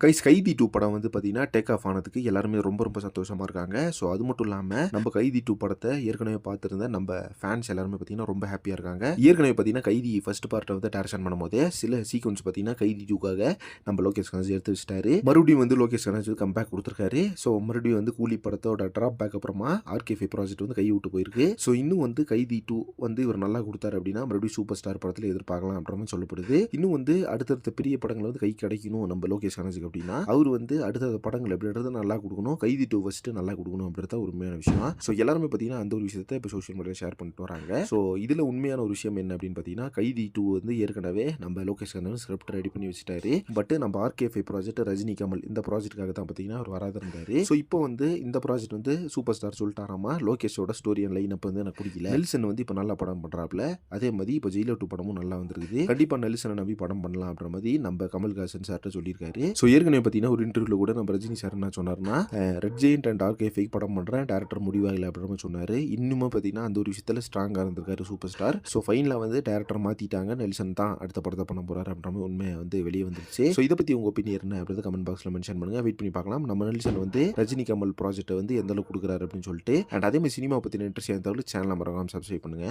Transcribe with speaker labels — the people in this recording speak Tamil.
Speaker 1: கைஸ் கைதி 2 படம் வந்து பார்த்தீங்கன்னா டேக் ஆஃப் ஆனதுக்கு எல்லாருமே ரொம்ப ரொம்ப சந்தோஷமா இருக்காங்க. ஸோ அது மட்டும் இல்லாம நம்ம கைதி 2 படத்த ஏற்கனவே பார்த்திருந்த நம்ம ஃபேன்ஸ் எல்லாருமே பார்த்தீங்கன்னா ரொம்ப ஹேப்பியா இருக்காங்க. ஏற்கனவே பார்த்தீங்கன்னா கைதி ஃபர்ஸ்ட் பார்ட்ட வந்து டைரக்ஷன் பண்ணும்போதே சில சீக்வென்ஸ் பார்த்தீங்கன்னா கைதி 2க்காக நம்ம லோகேஷ் கனகராஜ் எடுத்து வச்சிட்டாரு. மறுபடியும் வந்து லோகேஷ் கனகராஜ் கம்பேக் கொடுத்துருக்காரு. ஸோ மறுபடியும் வந்து கூலி படத்தோட டிராப் பேக் அப்புறமா ஆர்கே5 ப்ராஜெக்ட் வந்து கை விட்டு போயிருக்கு. ஸோ இன்னும் வந்து கைதி 2 வந்து இவர் நல்லா கொடுத்தாரு அப்படின்னா மறுபடியும் சூப்பர் ஸ்டார் படத்தில் எதிர்பார்க்கலாம் அப்படின்ற சொல்லப்படுது. இன்னும் வந்து அடுத்தடுத்த பெரிய படங்கள் வந்து கை கிடைக்கணும் நம்ம லோகேஷ் கனகராஜ் அப்படின்னா அவர் வந்து அடுத்த படங்கள் எப்படின்றது நல்லா கொடுக்கணும். கைதி 2 ஃபர்ஸ்ட் நல்லா கொடுக்கணும் அப்படின்றத உண்மையான விஷயம். ஸோ எல்லாருமே பார்த்தீங்கன்னா அந்த ஒரு விஷயத்தை இப்போ சோஷியல் மீடியா ஷேர் பண்ணிட்டு வராங்க. ஸோ இதில் உண்மையான ஒரு விஷயம் என்ன அப்படின்னு பார்த்தீங்கன்னா கைதி 2 வந்து ஏற்கனவே நம்ம லோகேஷ் கனகராஜ் ஸ்கிரிப்ட் ரெடி பண்ணி வச்சுட்டாரு. பட் நம்ம ஆர்கே5 ப்ராஜெக்ட் ரஜினி கமல் இந்த ப்ராஜெக்ட்டுக்காக தான் பார்த்தீங்கன்னா அவர் வராது இருந்தாரு. ஸோ இப்போ வந்து இந்த ப்ராஜெக்ட் வந்து சூப்பர் ஸ்டார் சொல்லிட்டாராமா லோகேஷோட ஸ்டோரி அண்ட் லைன் அப்போ வந்து எனக்கு பிடிக்கல. நெல்சன் வந்து இப்போ நல்லா படம் பண்றாப்ல. அதே மாதிரி இப்போ ஜெயிலர் 2 படமும் நல்லா வந்துருக்குது. கண்டிப்பா நெல்சனை நம்பி படம் பண்ணலாம் அப்படின்ற மாதிரி நம்ம கமல்ஹாசன் சார்ட்ட சொல்லியிருக்காரு. ஸோ ஏற்கனவே பார்த்தீங்கன்னா ஒரு இன்டர்வியூல கூட நம்ம ரஜினி சார் என்ன சொன்னார்னா ரெட் ஜெயிண்ட் அண்ட் ஆர்கே5 படம் பண்ணுறேன் டேரக்டர் முடிவாகலை அப்படின்னு சொன்னார். இன்னுமே பார்த்தீங்கன்னா அந்த ஒரு விஷயத்தில் ஸ்ட்ராங்காக இருந்திருக்காரு சூப்பர் ஸ்டார். ஸோ ஃபைனலாக வந்து டேரக்டர் மாற்றிட்டாங்க. நெல்சன் தான் அடுத்த படத்தை பண்ண போகிறார் அப்படின்ற மாதிரி உண்மை வந்து வெளியே வந்துருச்சு. ஸோ இதை பற்றி உங்கள் ஒப்பீனியன் என்ன அப்படின்றத கமெண்ட் பாக்ஸில் மென்ஷன் பண்ணுங்க. வெயிட் பண்ணி பார்க்கலாம் நம்ம நெல்சன் வந்து ரஜினி கமல் ப்ராஜெக்ட்டை வந்து எந்த அளவுக்கு கொடுக்குறாரு அப்படின்னு சொல்லிட்டு. அண்ட் அதே மாதிரி சினிமா பற்றின இன்ட்ரெஸ்ட் தவிர சேனலை மறக்காம சப்ஸ்கிரைப் பண்ணுங்க.